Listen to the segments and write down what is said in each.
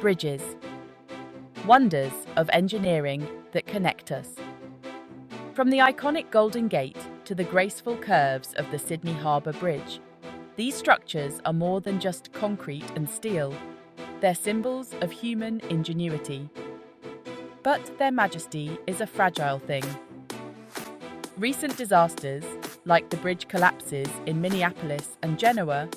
Bridges. Wonders of engineering that connect us. From the iconic Golden Gate to the graceful curves of the Sydney Harbour Bridge, these structures are more than just concrete and steel. They're symbols of human ingenuity. But their majesty is a fragile thing. Recent disasters, like the bridge collapses in Minneapolis and Genoa,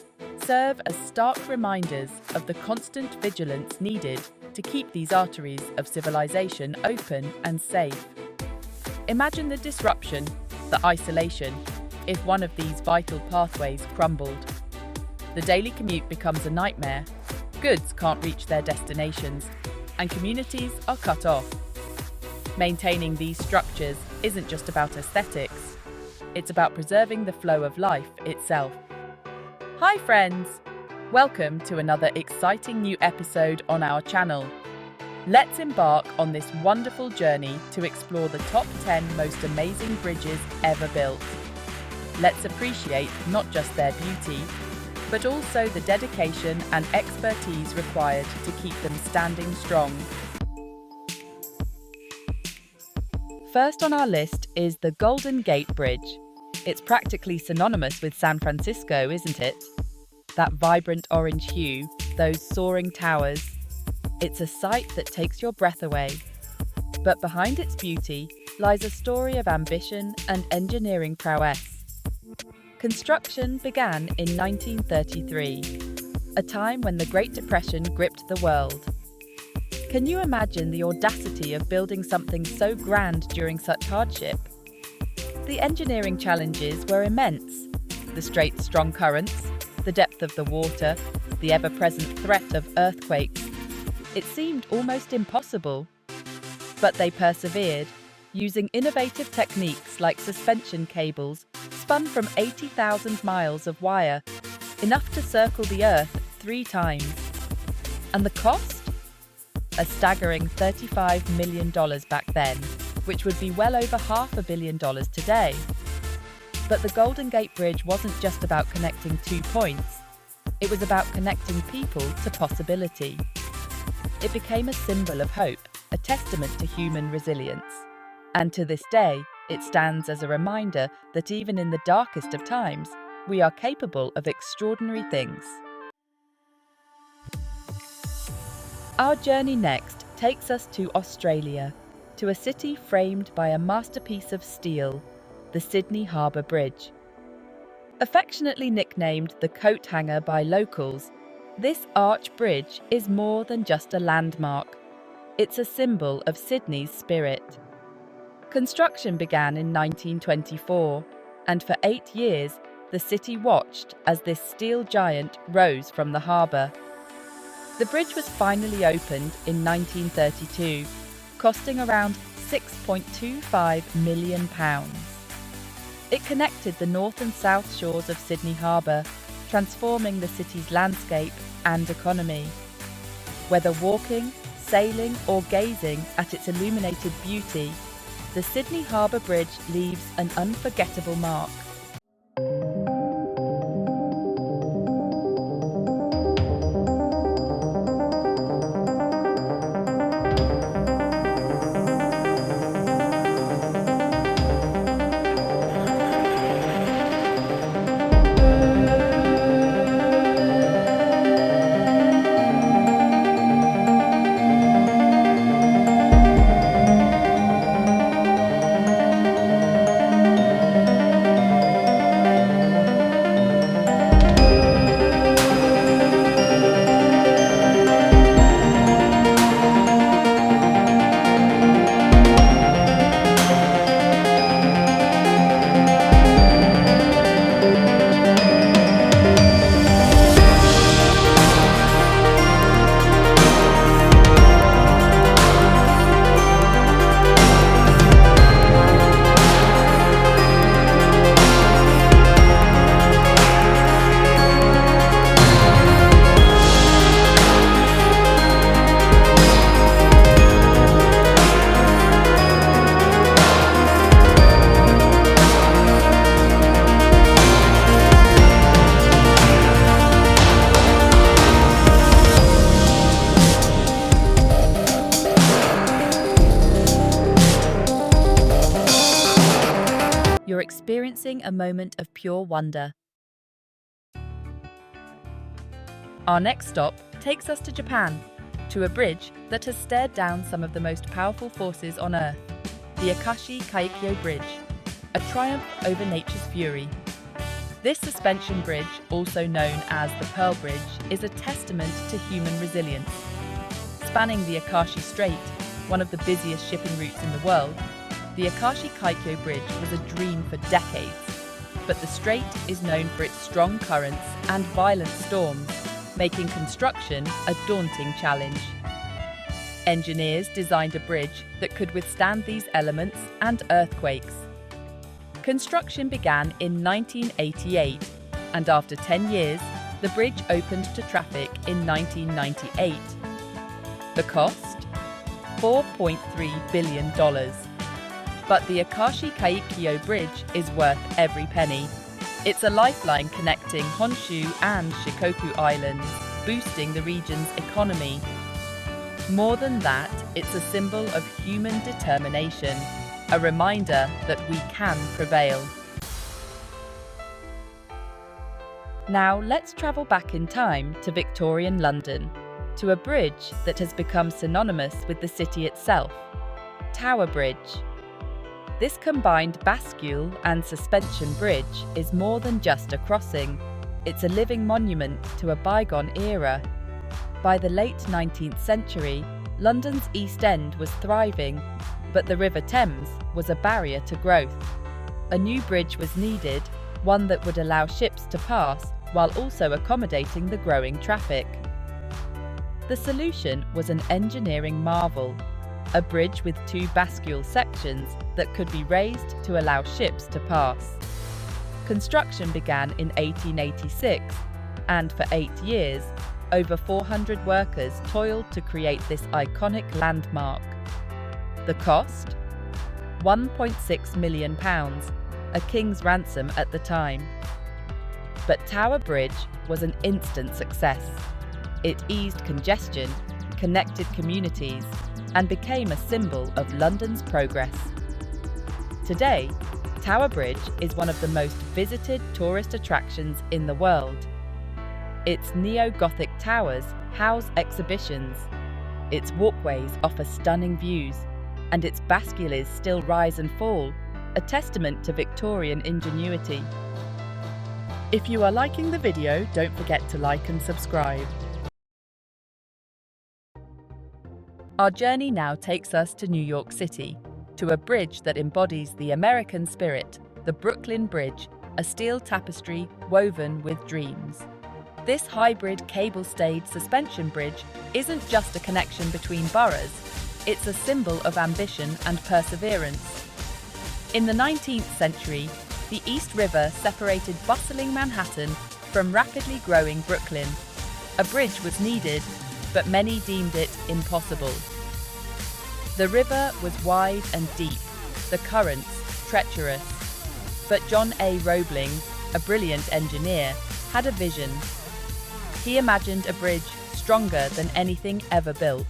serve as stark reminders of the constant vigilance needed to keep these arteries of civilization open and safe. Imagine the disruption, the isolation, if one of these vital pathways crumbled. The daily commute becomes a nightmare, goods can't reach their destinations, and communities are cut off. Maintaining these structures isn't just about aesthetics, it's about preserving the flow of life itself. Hi friends! Welcome to another exciting new episode on our channel. Let's embark on this wonderful journey to explore the top 10 most amazing bridges ever built. Let's appreciate not just their beauty, but also the dedication and expertise required to keep them standing strong. First on our list is the Golden Gate Bridge. It's practically synonymous with San Francisco, isn't it? That vibrant orange hue, those soaring towers. It's a sight that takes your breath away. But behind its beauty lies a story of ambition and engineering prowess. Construction began in 1933, a time when the Great Depression gripped the world. Can you imagine the audacity of building something so grand during such hardship? The engineering challenges were immense. The strait's strong currents, the depth of the water, the ever-present threat of earthquakes. It seemed almost impossible. But they persevered, using innovative techniques like suspension cables spun from 80,000 miles of wire, enough to circle the Earth 3 times. And the cost? A staggering $35 million back then, which would be well over $500 million today. But the Golden Gate Bridge wasn't just about connecting 2 points. It was about connecting people to possibility. It became a symbol of hope, a testament to human resilience. And to this day, it stands as a reminder that even in the darkest of times, we are capable of extraordinary things. Our journey next takes us to Australia, to a city framed by a masterpiece of steel, the Sydney Harbour Bridge. Affectionately nicknamed the Coathanger by locals, this arch bridge is more than just a landmark. It's a symbol of Sydney's spirit. Construction began in 1924, and for 8 years, the city watched as this steel giant rose from the harbour. The bridge was finally opened in 1932, costing around £6.25 million. It connected the north and south shores of Sydney Harbour, transforming the city's landscape and economy. Whether walking, sailing, or gazing at its illuminated beauty, the Sydney Harbour Bridge leaves an unforgettable mark. witnessing a moment of pure wonder. Our next stop takes us to Japan, to a bridge that has stared down some of the most powerful forces on Earth, the Akashi Kaikyo Bridge, a triumph over nature's fury. This suspension bridge, also known as the Pearl Bridge, is a testament to human resilience. Spanning the Akashi Strait, one of the busiest shipping routes in the world, the Akashi Kaikyo Bridge was a dream for decades. But the strait is known for its strong currents and violent storms, making construction a daunting challenge. Engineers designed a bridge that could withstand these elements and earthquakes. Construction began in 1988, and after 10 years, the bridge opened to traffic in 1998. The cost? $4.3 billion. But the Akashi Kaikyo Bridge is worth every penny. It's a lifeline connecting Honshu and Shikoku Islands, boosting the region's economy. More than that, it's a symbol of human determination, a reminder that we can prevail. Now let's travel back in time to Victorian London, to a bridge that has become synonymous with the city itself, Tower Bridge. This combined bascule and suspension bridge is more than just a crossing. It's a living monument to a bygone era. By the late 19th century, London's East End was thriving, but the River Thames was a barrier to growth. A new bridge was needed, one that would allow ships to pass while also accommodating the growing traffic. The solution was an engineering marvel, a bridge with two bascule sections that could be raised to allow ships to pass. Construction began in 1886, and for 8 years, over 400 workers toiled to create this iconic landmark. The cost? £1.6 million, a king's ransom at the time. But Tower Bridge was an instant success. It eased congestion, connected communities, and became a symbol of London's progress. Today, Tower Bridge is one of the most visited tourist attractions in the world. Its neo-Gothic towers house exhibitions, its walkways offer stunning views, and its bascules still rise and fall, a testament to Victorian ingenuity. If you are liking the video, don't forget to like and subscribe. Our journey now takes us to New York City, to a bridge that embodies the American spirit, the Brooklyn Bridge, a steel tapestry woven with dreams. This hybrid cable-stayed suspension bridge isn't just a connection between boroughs, it's a symbol of ambition and perseverance. In the 19th century, the East River separated bustling Manhattan from rapidly growing Brooklyn. A bridge was needed, but many deemed it impossible. The river was wide and deep, the currents treacherous. But John A. Roebling, a brilliant engineer, had a vision. He imagined a bridge stronger than anything ever built.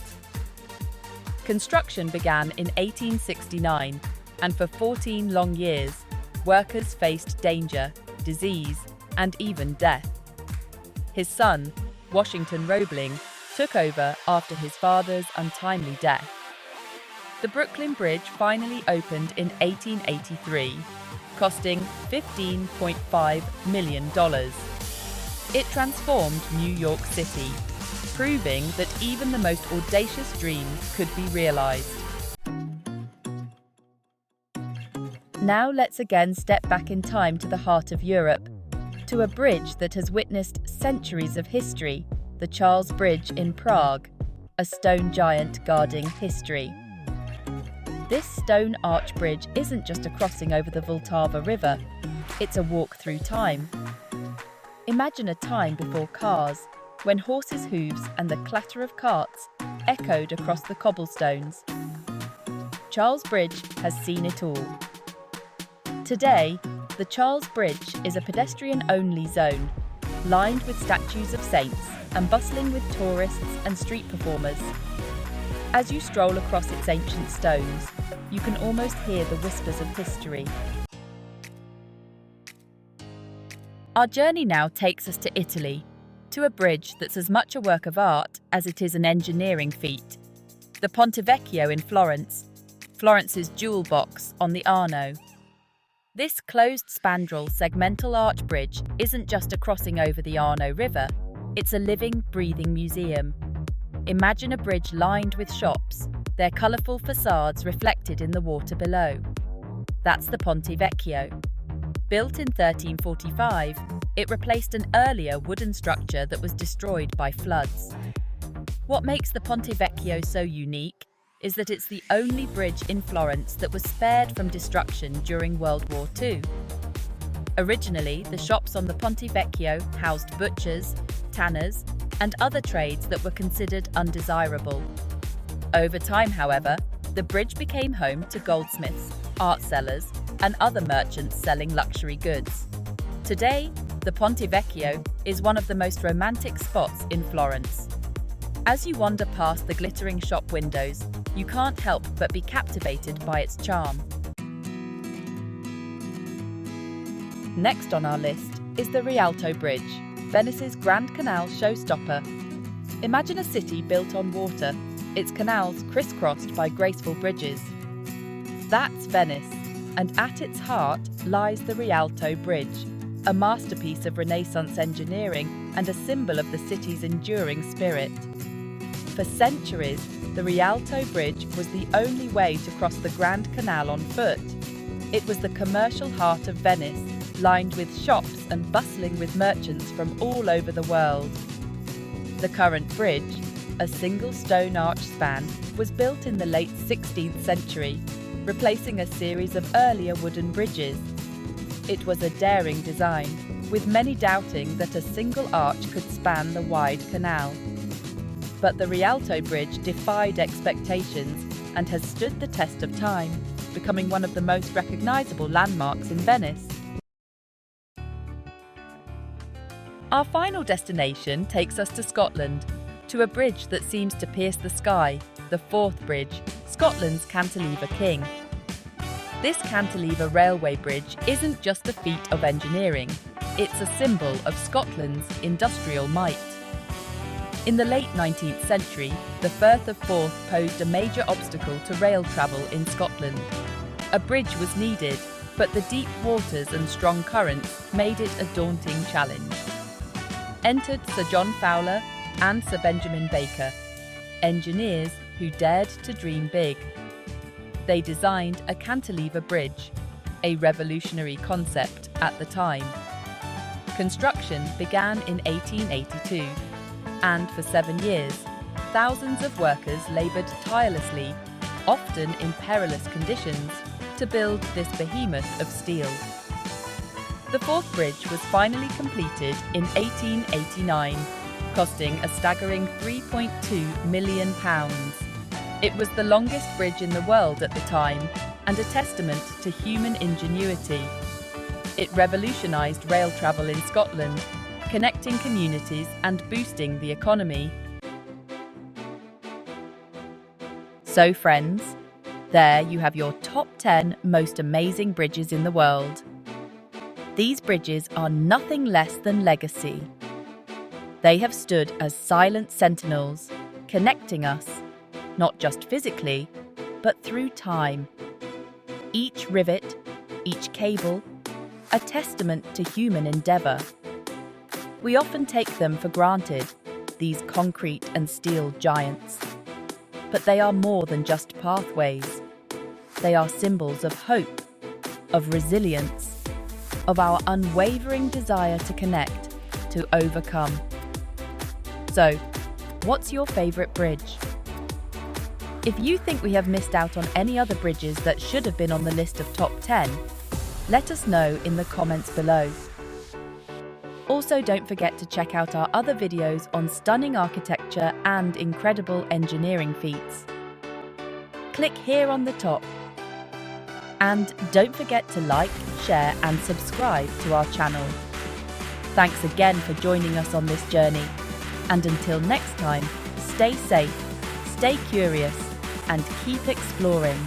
Construction began in 1869, and for 14 long years, workers faced danger, disease, and even death. His son, Washington Roebling, took over after his father's untimely death. The Brooklyn Bridge finally opened in 1883, costing $15.5 million. It transformed New York City, proving that even the most audacious dreams could be realized. Now let's again step back in time to the heart of Europe, to a bridge that has witnessed centuries of history, the Charles Bridge in Prague, a stone giant guarding history. This stone arch bridge isn't just a crossing over the Vltava River, it's a walk through time. Imagine a time before cars, when horses' hooves and the clatter of carts echoed across the cobblestones. Charles Bridge has seen it all. Today, the Charles Bridge is a pedestrian-only zone, lined with statues of saints and bustling with tourists and street performers. As you stroll across its ancient stones, you can almost hear the whispers of history. Our journey now takes us to Italy, to a bridge that's as much a work of art as it is an engineering feat. The Ponte Vecchio in Florence, Florence's jewel box on the Arno. This closed spandrel segmental arch bridge isn't just a crossing over the Arno River, it's a living, breathing museum. Imagine a bridge lined with shops, their colourful facades reflected in the water below. That's the Ponte Vecchio. Built in 1345, it replaced an earlier wooden structure that was destroyed by floods. What makes the Ponte Vecchio so unique is that it's the only bridge in Florence that was spared from destruction during World War II. Originally, the shops on the Ponte Vecchio housed butchers, tanners, and other trades that were considered undesirable. Over time, however, the bridge became home to goldsmiths, art sellers, and other merchants selling luxury goods. Today, the Ponte Vecchio is one of the most romantic spots in Florence. As you wander past the glittering shop windows, you can't help but be captivated by its charm. Next on our list is the Rialto Bridge, Venice's Grand Canal showstopper. Imagine a city built on water, its canals crisscrossed by graceful bridges. That's Venice, and at its heart lies the Rialto Bridge, a masterpiece of Renaissance engineering and a symbol of the city's enduring spirit. For centuries, the Rialto Bridge was the only way to cross the Grand Canal on foot. It was the commercial heart of Venice, lined with shops and bustling with merchants from all over the world. The current bridge, a single stone arch span, was built in the late 16th century, replacing a series of earlier wooden bridges. It was a daring design, with many doubting that a single arch could span the wide canal. But the Rialto Bridge defied expectations and has stood the test of time, becoming one of the most recognisable landmarks in Venice. Our final destination takes us to Scotland, to a bridge that seems to pierce the sky, the Forth Bridge, Scotland's Cantilever King. This cantilever railway bridge isn't just a feat of engineering, it's a symbol of Scotland's industrial might. In the late 19th century, the Firth of Forth posed a major obstacle to rail travel in Scotland. A bridge was needed, but the deep waters and strong currents made it a daunting challenge. Entered Sir John Fowler and Sir Benjamin Baker, engineers who dared to dream big. They designed a cantilever bridge, a revolutionary concept at the time. Construction began in 1882, and for 7 years, thousands of workers laboured tirelessly, often in perilous conditions, to build this behemoth of steel. The Forth Bridge was finally completed in 1889, costing a staggering £3.2 million. It was the longest bridge in the world at the time, and a testament to human ingenuity. It revolutionised rail travel in Scotland, connecting communities and boosting the economy. So friends, there you have your top 10 most amazing bridges in the world. These bridges are nothing less than legacy. They have stood as silent sentinels, connecting us, not just physically, but through time. Each rivet, each cable, a testament to human endeavour. We often take them for granted, these concrete and steel giants. But they are more than just pathways. They are symbols of hope, of resilience, of our unwavering desire to connect, to overcome. So, what's your favourite bridge? If you think we have missed out on any other bridges that should have been on the list of top 10, let us know in the comments below. Also, don't forget to check out our other videos on stunning architecture and incredible engineering feats. Click here on the top. And don't forget to like, share and subscribe to our channel. Thanks again for joining us on this journey. And until next time, stay safe, stay curious and keep exploring.